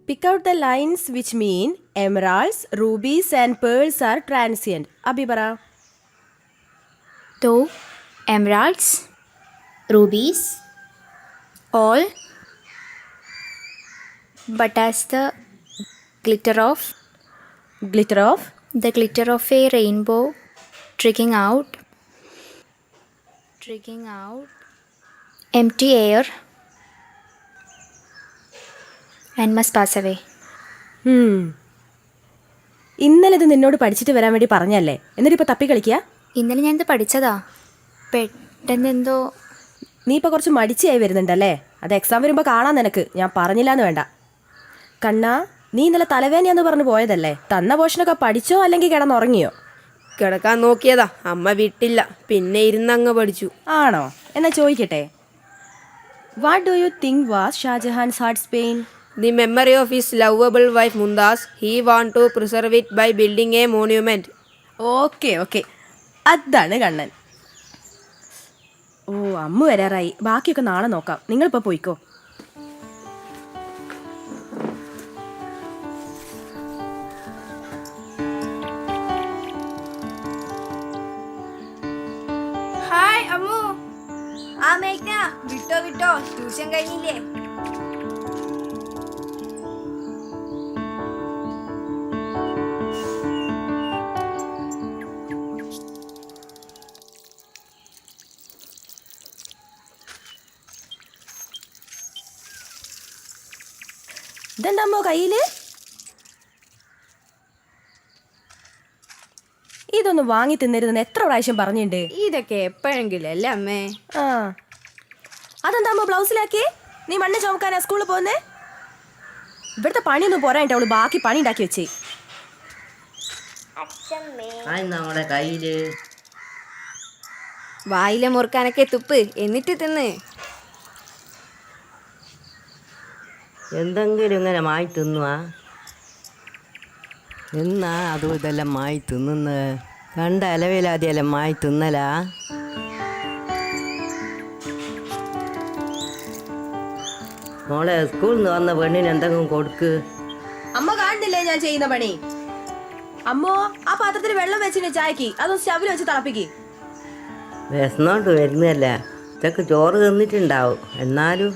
Pick out the lines which mean emeralds, rubies and pearls are transient. Abhi bara. Though emeralds, rubies, all, but as the glitter of Glitter of. the glitter of a rainbow trickling out empty air and must pass away. ഇന്നലെ ഇത് നിന്നോട് പഠിച്ചിട്ട് വരാൻ വേണ്ടി പറഞ്ഞല്ലേ, എന്നിട്ട് ഇപ്പോൾ തപ്പി കളിക്കുക. ഇന്നലെ ഞാനിത് പഠിച്ചതാ, പെട്ടെന്ന് എന്തോ. നീ ഇപ്പോൾ കുറച്ച് മടിച്ചായി വരുന്നുണ്ടല്ലേ. അത് എക്സാം വരുമ്പോൾ കാണാൻ നിനക്ക്. ഞാൻ പറഞ്ഞില്ലാന്ന് വേണ്ട. കണ്ണാ, നീ ഇന്നലെ തലവേദനയാന്ന് പറഞ്ഞു പോയതല്ലേ. തന്ന പോർഷനൊക്കെ പഠിച്ചോ അല്ലെങ്കിൽ കിടന്നുറങ്ങിയോ? കിടക്കാൻ നോക്കിയതാ, അമ്മ വിട്ടില്ല, പിന്നെ ഇരുന്നങ്ങ് പഠിച്ചു. ആണോ? എന്നാ ചോദിക്കട്ടെ. What do you think was Shahjahan's heart's pain? The memory of his lovable wife Mumtaz. He want to preserve it by building a monument. Okay okay, അതാണ് കണ്ണൻ. ഓ, അമ്മ വരാറായി. ബാക്കിയൊക്കെ നാളെ നോക്കാം. നിങ്ങളിപ്പോൾ പോയിക്കോ. ഹായ് അമ്മു. ആ മേഘ്ന, വിട്ടോ ട്യൂഷൻ കഴിഞ്ഞില്ലേ? ഇതെന്താമ്മോ കയ്യില്? ഇതൊന്നും വാങ്ങി തിന്നരുതെന്ന് എത്ര പ്രാവശ്യം പറഞ്ഞിട്ടുണ്ട്. ഇതൊക്കെ എപ്പോഴെങ്കിലും അല്ലേ അമ്മേ? ആ, അതെന്താമ്മോ ബ്ലൗസിലാക്കി? നീ മണ്ണ് ചുമക്കാനാ സ്കൂളിൽ പോകുന്നേ? ഇവിടുത്തെ പണിയൊന്നും പോരായിട്ട് അവള് ബാക്കി പണി ഉണ്ടാക്കി വെച്ചേ. നമ്മുടെ കയ്യില് വായിലെ മുറുക്കാനൊക്കെ തുപ്പ്, എന്നിട്ട് തിന്ന്. എന്തെങ്കിലും ഇങ്ങനെ മായി തിന്നുവാ? എന്നാ അതും ഇതെല്ലാം മായി തിന്നുന്നത്? കണ്ട അലവിലാദ്യമെല്ലാം മായി തിന്നലാ? മോളെ, സ്കൂളിൽ നിന്ന് വന്ന പെണ്ണിന് എന്തെങ്കിലും കൊടുക്ക്. അമ്മ കാണുന്നില്ലേ ഞാൻ ചെയ്യുന്ന പണി? അമ്മോ, ആ പാത്രത്തിൽ വെള്ളം വെച്ചിന് ചായക്ക്, അതൊന്ന് സ്റ്റവിൽ വെച്ച് തിളപ്പിക്ക്. വിശന്നോണ്ട് വരുന്നതല്ല, ഇതൊക്കെ ചോറ് തിന്നിട്ടുണ്ടാവും. എന്നാലും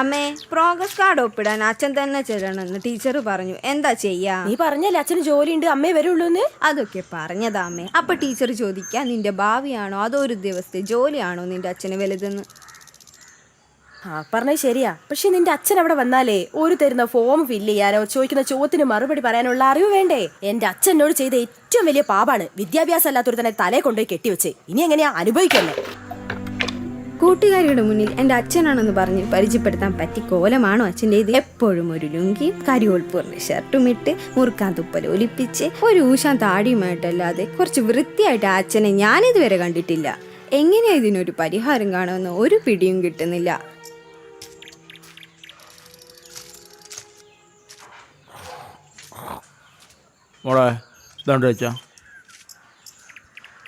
അമ്മേ, പ്രോഗ്രസ് കാർഡ് ഒപ്പിടാൻ അച്ഛൻ തന്നെ ചെല്ലണമെന്ന് ടീച്ചർ പറഞ്ഞു. എന്താ ചെയ്യാ? നീ പറഞ്ഞല്ലേ അച്ഛന് ജോലിയുണ്ട്, അമ്മേ വരുള്ളൂന്ന്. അതൊക്കെ പറഞ്ഞതാ അമ്മേ. അപ്പൊ ടീച്ചർ ചോദിക്കാ, നിന്റെ ഭാവിയാണോ അതോ ഒരു ദിവസത്തെ ജോലിയാണോ നിന്റെ അച്ഛന് വലുതെന്ന്? ആ, പറഞ്ഞത് ശരിയാ. പക്ഷെ നിന്റെ അച്ഛൻ അവിടെ വന്നാലേ ഒരു തരുന്ന ഫോം ഫില്ല് ചെയ്യാനോ ചോദിക്കുന്ന ചോദ്യത്തിന് മറുപടി പറയാനുള്ള അറിവ് വേണ്ടേ? എന്റെ അച്ഛനോട് ചെയ്ത ഏറ്റവും വലിയ പാപാണ് വിദ്യാഭ്യാസം അല്ലാത്തൊരു തന്നെ തലയെ കൊണ്ടുപോയി കെട്ടിവെച്ച്. ഇനി എങ്ങനെയാ അനുഭവിക്കല്ലേ? കൂട്ടുകാരിയുടെ മുന്നിൽ എൻ്റെ അച്ഛനാണെന്ന് പറഞ്ഞ് പരിചയപ്പെടുത്താൻ പറ്റി കോലമാണോ അച്ഛൻ്റെ ഇത്? എപ്പോഴും ഒരു ലുങ്കിയും കരിയോൾപ്പൂറിൻ്റെ ഷർട്ടും ഇട്ട് മുറുക്കാൻ തുപ്പൽ ഒലിപ്പിച്ച് ഒരു ഊശാൻ താടിയുമായിട്ടല്ലാതെ കുറച്ച് വൃത്തിയായിട്ട് ആ അച്ഛനെ ഞാനിതുവരെ കണ്ടിട്ടില്ല. എങ്ങനെയാ ഇതിനൊരു പരിഹാരം കാണുമെന്ന് ഒരു പിടിയും കിട്ടുന്നില്ല. മോളെ, ഇതാണ്ട് വെച്ചാ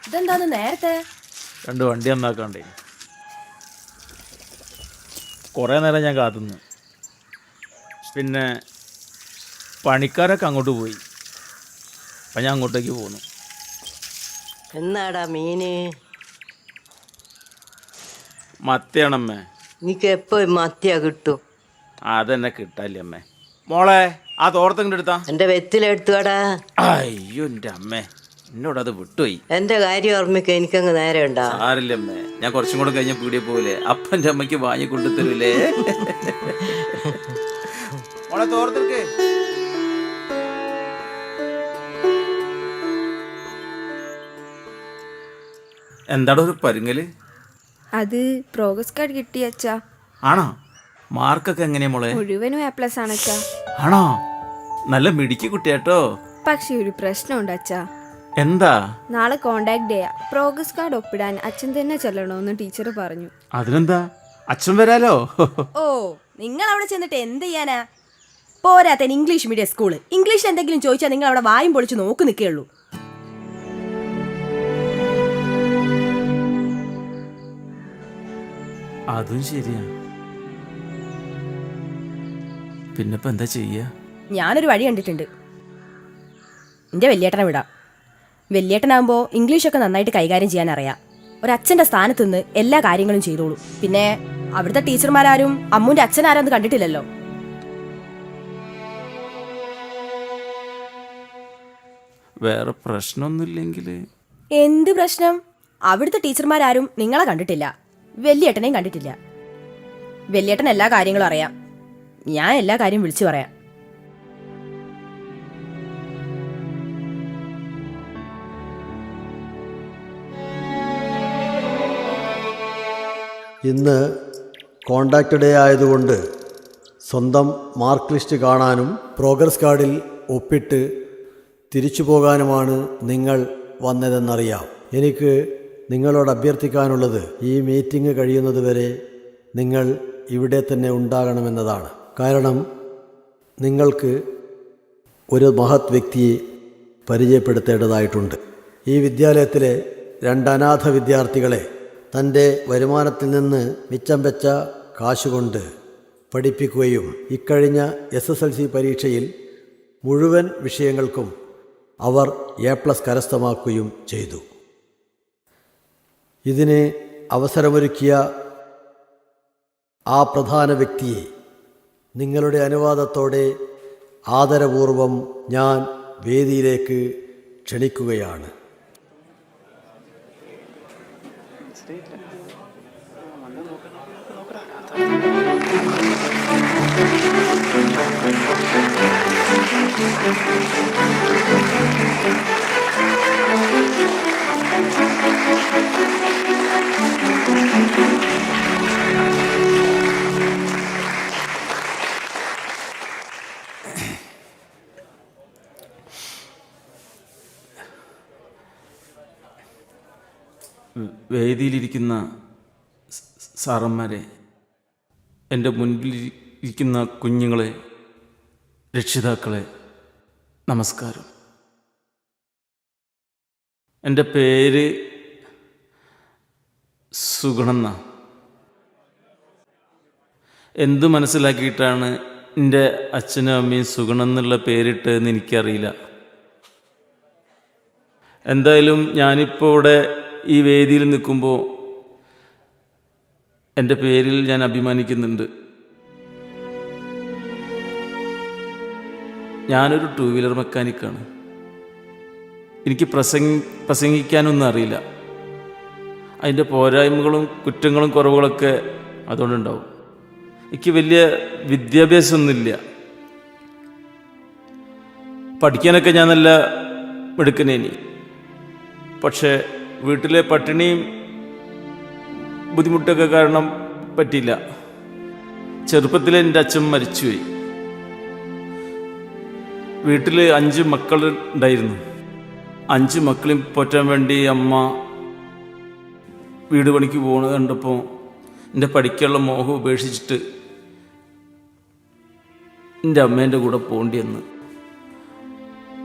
ഇതെന്താന്ന് നേരത്തെ? 2 വണ്ടി നന്നാക്കാണ്ടേ. കുറേ നേരം ഞാൻ കാത്തുനിന്നു. പിന്നെ പണിക്കാരൊക്കെ അങ്ങോട്ട് പോയി. അപ്പം ഞാൻ അങ്ങോട്ടേക്ക് പോന്നു. എന്നാടാ മീന്? മത്തിയാണമ്മേ. എനിക്ക് എപ്പോഴും മത്തിയാ കിട്ടും. അതെന്നെ കിട്ടാല്ലേ അമ്മേ. മോളെ, ആ തോർത്തെങ്കിലും എടുത്താ. എൻ്റെ വെത്തിലെടുത്തുവാടാ. അയ്യോ എൻ്റെ അമ്മേ, എന്നോട് അത് വിട്ടുപോയി. എൻ്റെ കാര്യം ഓർമ്മിക്ക, എനിക്കങ്ങ് നേരെ ഉണ്ടാ. സാരില്ലമ്മേ, ഞാൻ കുറച്ചും കൂടെ കഴിഞ്ഞ പീടിയെ പോലെ അപ്പൻ്റെ അമ്മയ്ക്ക് വാങ്ങി കൊണ്ടുതരൂലേ. മോളെ തോർത്തെടുക്കേ. എന്താടോ ഒരു പരുങ്ങല്? അത് പ്രോഗ്രസ് കാർഡ് കിട്ടി അച്ഛാ. ആണോ? മാർക്കൊക്കെ എങ്ങനെയാ മോളെ? മുഴുവനും A+ ആണ് അച്ഛാ. ആണോ? നല്ല മിടുക്കി കുട്ടിയാട്ടോ. പക്ഷെ ഒരു പ്രശ്നമുണ്ട് അച്ഛാ. എന്താ? നാളെ കോണ്ടാക്ട് ചെയ്യാ. പ്രോഗ്രസ് കാർഡ് ഒപ്പിടാൻ അച്ഛൻ തന്നെ ചെല്ലണമെന്ന് ടീച്ചർ പറഞ്ഞു. അതിനെന്താ, അച്ഛൻ വരാലോ. ഓ, നിങ്ങൾ അവിടെ ചെന്നിട്ട് എന്ത് ചെയ്യാനാ? പോരാത്തൻ ഇംഗ്ലീഷ് മീഡിയം സ്കൂള്. ഇംഗ്ലീഷിൽ എന്തെങ്കിലും ചോദിച്ചാൽ നിങ്ങൾ അവിടെ വായും പൊളിച്ച് നോക്കി നിൽക്കുകയുള്ളൂ. അതും ശരിയാ. പിന്നെ ഇപ്പം എന്താ ചെയ്യുക? ഞാനൊരു വഴി കണ്ടിട്ടുണ്ട്. എൻ്റെ വല്യേട്ടനെ വിടാം. വല്യേട്ടനാകുമ്പോൾ ഇംഗ്ലീഷൊക്കെ നന്നായിട്ട് കൈകാര്യം ചെയ്യാൻ അറിയാം. ഒരച്ഛൻ്റെ സ്ഥാനത്ത് നിന്ന് എല്ലാ കാര്യങ്ങളും ചെയ്തോളൂ. പിന്നെ അവിടുത്തെ ടീച്ചർമാരാരും അമ്മൂൻ്റെ അച്ഛനാരാന്ന് കണ്ടിട്ടില്ലല്ലോ. വേറെ പ്രശ്നമൊന്നുമില്ലെങ്കിൽ. എന്ത് പ്രശ്നം? അവിടുത്തെ ടീച്ചർമാരാരും നിങ്ങളെ കണ്ടിട്ടില്ല, വല്യേട്ടനെയും കണ്ടിട്ടില്ല. വല്യേട്ടൻ എല്ലാ കാര്യങ്ങളും അറിയാം. ഞാൻ എല്ലാ കാര്യം വിളിച്ചു പറയാം. ഇന്ന് കോണ്ടാക്ട് ഡേ ആയതുകൊണ്ട് സ്വന്തം മാർക്ക് ലിസ്റ്റ് കാണാനും പ്രോഗ്രസ് കാർഡിൽ ഒപ്പിട്ട് തിരിച്ചു പോകാനുമാണ് നിങ്ങൾ വന്നതെന്നറിയാം. എനിക്ക് നിങ്ങളോട് അഭ്യർത്ഥിക്കാനുള്ളത് ഈ മീറ്റിംഗ് കഴിയുന്നതുവരെ നിങ്ങൾ ഇവിടെ തന്നെ ഉണ്ടാകണമെന്നതാണ്. കാരണം നിങ്ങൾക്ക് ഒരു മഹത് വ്യക്തിയെ പരിചയപ്പെടുത്തേണ്ടതായിട്ടുണ്ട്. ഈ വിദ്യാലയത്തിലെ 2 അനാഥ വിദ്യാർത്ഥികളെ തൻ്റെ വരുമാനത്തിൽ നിന്ന് മിച്ചം വെച്ച കാശുകൊണ്ട് പഠിപ്പിക്കുകയും ഇക്കഴിഞ്ഞ SSLC പരീക്ഷയിൽ മുഴുവൻ വിഷയങ്ങൾക്കും അവർ A+ കരസ്ഥമാക്കുകയും ചെയ്തു. ഇതിന് അവസരമൊരുക്കിയ ആ പ്രധാന വ്യക്തിയെ നിങ്ങളുടെ അനുവാദത്തോടെ ആദരപൂർവം ഞാൻ വേദിയിലേക്ക് ക്ഷണിക്കുകയാണ്. വേദിയിലിരിക്കുന്ന സാറന്മാരെ, എൻ്റെ മുൻപിലിരിക്കുന്ന കുഞ്ഞുങ്ങളെ, രക്ഷിതാക്കളെ, നമസ്കാരം. എൻ്റെ പേര് സുഗുണെന്ന. എന്ത് മനസ്സിലാക്കിയിട്ടാണ് എൻ്റെ അച്ഛനും അമ്മയും സുഗുണെന്നുള്ള പേരിട്ടതെന്ന് എനിക്കറിയില്ല. എന്തായാലും ഞാനിപ്പോൾ ഇവിടെ ഈ വേദിയിൽ നിൽക്കുമ്പോൾ എൻ്റെ പേരിൽ ഞാൻ അഭിമാനിക്കുന്നുണ്ട്. ഞാനൊരു 2 വീലർ മെക്കാനിക്കാണ്. എനിക്ക് പ്രസംഗിക്കാനൊന്നും അറിയില്ല. അതിൻ്റെ പോരായ്മകളും കുറ്റങ്ങളും കുറവുകളൊക്കെ അതുകൊണ്ടുണ്ടാവും. എനിക്ക് വലിയ വിദ്യാഭ്യാസമൊന്നുമില്ല. പഠിക്കാനൊക്കെ ഞാൻ നല്ല മിടുക്കനേനി. പക്ഷേ വീട്ടിലെ പട്ടിണിയും ബുദ്ധിമുട്ടൊക്കെ കാരണം പറ്റിയില്ല. ചെറുപ്പത്തിൽ എൻ്റെ അച്ഛൻ മരിച്ചുപോയി. വീട്ടിൽ 5 മക്കൾ ഉണ്ടായിരുന്നു. 5 മക്കളെയും പോറ്റാൻ വേണ്ടി അമ്മ വീട് പണിക്ക് പോകുന്നത് കണ്ടപ്പോൾ എൻ്റെ പഠിക്കാനുള്ള മോഹം ഉപേക്ഷിച്ചിട്ട് എൻ്റെ അമ്മേൻ്റെ കൂടെ പോകേണ്ടി വന്നു.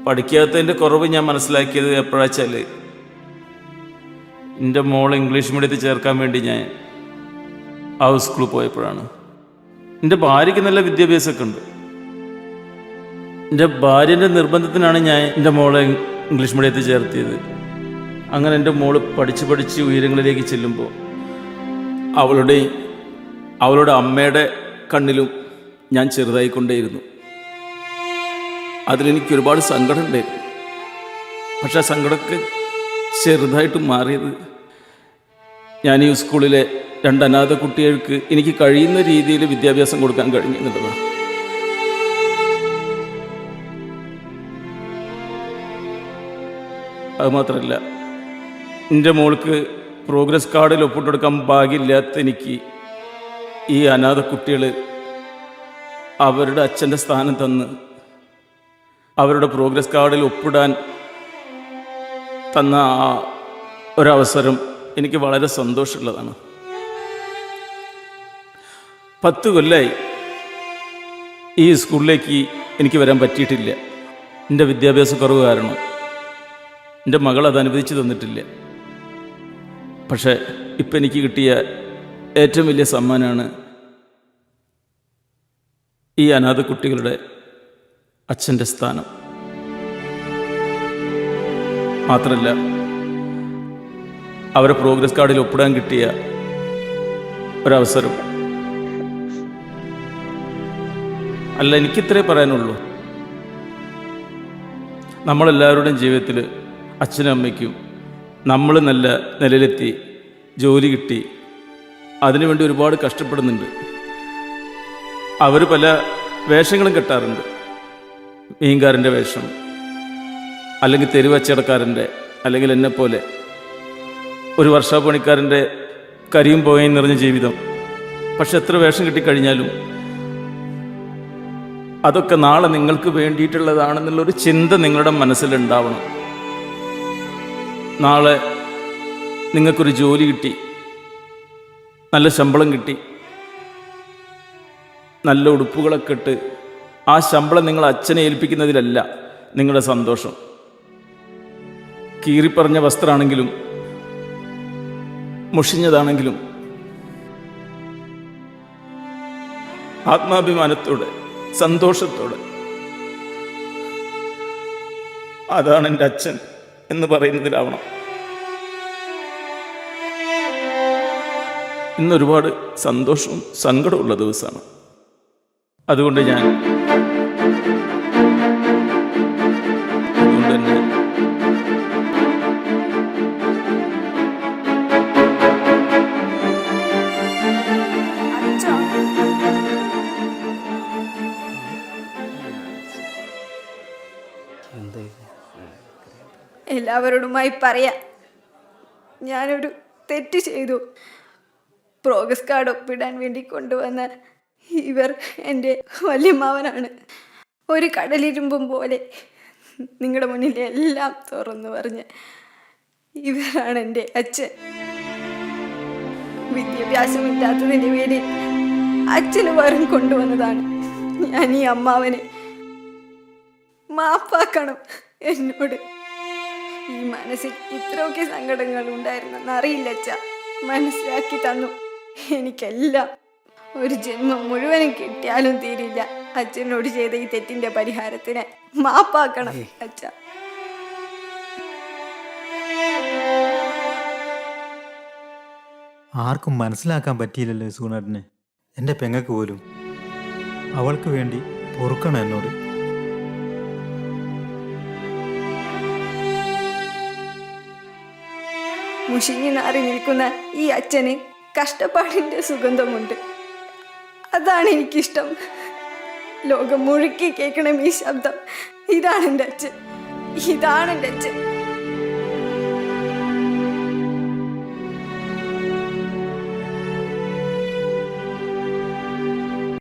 പഠിക്കാത്തതിൻ്റെ കുറവ് ഞാൻ മനസ്സിലാക്കിയത് എപ്പോഴാച്ചാൽ എൻ്റെ മോളെ ഇംഗ്ലീഷ് മീഡിയത്തിൽ ചേർക്കാൻ വേണ്ടി ഞാൻ ആ സ്കൂളിൽ പോയപ്പോഴാണ്. എൻ്റെ ഭാര്യയ്ക്ക് നല്ല വിദ്യാഭ്യാസമൊക്കെ ഉണ്ട്. എൻ്റെ ഭാര്യൻ്റെ നിർബന്ധത്തിനാണ് ഞാൻ എൻ്റെ മോളെ ഇംഗ്ലീഷ് മീഡിയത്തിൽ ചേർത്തിയത്. അങ്ങനെ എൻ്റെ മോള് പഠിച്ച് ഉയരങ്ങളിലേക്ക് ചെല്ലുമ്പോൾ അവളുടെ അമ്മയുടെ കണ്ണിലും ഞാൻ ചെറുതായിക്കൊണ്ടേയിരുന്നു. അതിലെനിക്ക് ഒരുപാട് സങ്കടം ഉണ്ടായിരുന്നു. പക്ഷെ ആ സങ്കടമൊക്കെ ചെറുതായിട്ട് മാറിയത് ഞാൻ ഈ സ്കൂളിലെ 2 അനാഥ കുട്ടികൾക്ക് എനിക്ക് കഴിയുന്ന രീതിയിൽ വിദ്യാഭ്യാസം കൊടുക്കാൻ കഴിഞ്ഞു എന്നുള്ളതാണ്. അതുമാത്രമല്ല, എൻ്റെ മോൾക്ക് പ്രോഗ്രസ് കാർഡിൽ ഒപ്പിട്ടെടുക്കാൻ ഭാഗ്യമില്ലാത്ത എനിക്ക് ഈ അനാഥ കുട്ടികൾ അവരുടെ അച്ഛൻ്റെ സ്ഥാനം തന്ന് അവരുടെ പ്രോഗ്രസ് കാർഡിൽ ഒപ്പിടാൻ തന്ന ആ ഒരവസരം എനിക്ക് വളരെ സന്തോഷമുള്ളതാണ്. 10 കൊല്ലമായി ഈ സ്കൂളിലേക്ക് എനിക്ക് വരാൻ പറ്റിയിട്ടില്ല. എൻ്റെ വിദ്യാഭ്യാസ കുറവ് കാരണം എൻ്റെ മകൾ അത് അനുവദിച്ചു തന്നിട്ടില്ല. പക്ഷേ ഇപ്പം എനിക്ക് കിട്ടിയ ഏറ്റവും വലിയ സമ്മാനമാണ് ഈ അനാഥ കുട്ടികളുടെ അച്ഛൻ്റെ സ്ഥാനം. മാത്രമല്ല, അവരെ പ്രോഗ്രസ് കാർഡിൽ ഒപ്പിടാൻ കിട്ടിയ ഒരവസരം. അല്ല, എനിക്കിത്രേ പറയാനുള്ളൂ. നമ്മളെല്ലാവരുടെയും ജീവിതത്തിൽ അച്ഛനും അമ്മയ്ക്കും നമ്മൾ നല്ല നിലയിലെത്തി ജോലി കിട്ടി അതിനുവേണ്ടി ഒരുപാട് കഷ്ടപ്പെടുന്നുണ്ട്. അവർ പല വേഷങ്ങളും കെട്ടാറുണ്ട്. മീൻകാരൻ്റെ വേഷം, അല്ലെങ്കിൽ തെരുവച്ചടക്കാരൻ്റെ, അല്ലെങ്കിൽ എന്നെപ്പോലെ ഒരു വർഷാപ്പണിക്കാരൻ്റെ കരിയും പോയും നിറഞ്ഞ ജീവിതം. പക്ഷെ എത്ര വേഷം കിട്ടിക്കഴിഞ്ഞാലും അതൊക്കെ നാളെ നിങ്ങൾക്ക് വേണ്ടിയിട്ടുള്ളതാണെന്നുള്ളൊരു ചിന്ത നിങ്ങളുടെ മനസ്സിലുണ്ടാവണം. നാളെ നിങ്ങൾക്കൊരു ജോലി കിട്ടി, നല്ല ശമ്പളം കിട്ടി, നല്ല ഉടുപ്പുകളൊക്കെ ഇട്ട് ആ ശമ്പളം നിങ്ങൾ അച്ഛനെ ഏൽപ്പിക്കുന്നതിലല്ല നിങ്ങളുടെ സന്തോഷം. കീറിപ്പറഞ്ഞ വസ്ത്രമാണെങ്കിലും മുഷിഞ്ഞതാണെങ്കിലും ആത്മാഭിമാനത്തോടെ സന്തോഷത്തോടെ അതാണ് എൻ്റെ അച്ഛൻ എന്ന് പറയുന്നതിലാവണം. ഇന്നൊരുപാട് സന്തോഷവും സങ്കടമുള്ള ദിവസമാണ്. അതുകൊണ്ട് തന്നെ എല്ലാവരോടുമായി പറയാം, ഞാനൊരു തെറ്റ് ചെയ്തു. പ്രോഗ്രസ് കാർഡ് ഒപ്പിടാൻ വേണ്ടി കൊണ്ടുവന്ന ഇവർ എൻ്റെ വല്യമ്മാവനാണ്. ഒരു കടലിരുമ്പും പോലെ നിങ്ങളുടെ മുന്നിൽ എല്ലാം തുറന്നു പറഞ്ഞ് ഇവരാണ് എൻ്റെ അച്ഛൻ. വിദ്യാഭ്യാസമില്ലാത്തതിൻ്റെ പേരിൽ അച്ഛന് വരം കൊണ്ടുവന്നതാണ് ഞാൻ. ഈ അമ്മാവനെ മാപ്പാക്കണം എന്നോട്. ഈ മനസ്സിൽ ഇത്രയൊക്കെ സങ്കടങ്ങൾ ഉണ്ടായിരുന്നെന്ന് അറിയില്ല അച്ഛ. മനസ്സിലാക്കി തന്നു. എനിക്കെല്ലാം ഒരു ജന്മം മുഴുവനും കിട്ടിയാലും തീരില്ല അച്ഛനോട് ചെയ്ത ഈ തെറ്റിന്റെ പരിഹാരത്തിന്. മാപ്പാക്കണം അച്ഛ. ആർക്കും മനസ്സിലാക്കാൻ പറ്റിയില്ലല്ലോ സൂണറിന്, എൻ്റെ പെങ്ങക്ക് പോലും. അവൾക്ക് വേണ്ടി പൊറുക്കണം എന്നോട്. മുഷിഞ്ഞു നാറി നിൽക്കുന്ന ഈ അച്ഛന് കഷ്ടപ്പാടിന്റെ സുഗന്ധമുണ്ട്. അതാണ് എനിക്കിഷ്ടം. ലോകം മുഴുക്കി കേൾക്കണം ഈ ശബ്ദം. ഇതാണ് എൻ്റെ അച്ഛൻ, ഇതാണ് എൻ്റെ അച്ഛൻ.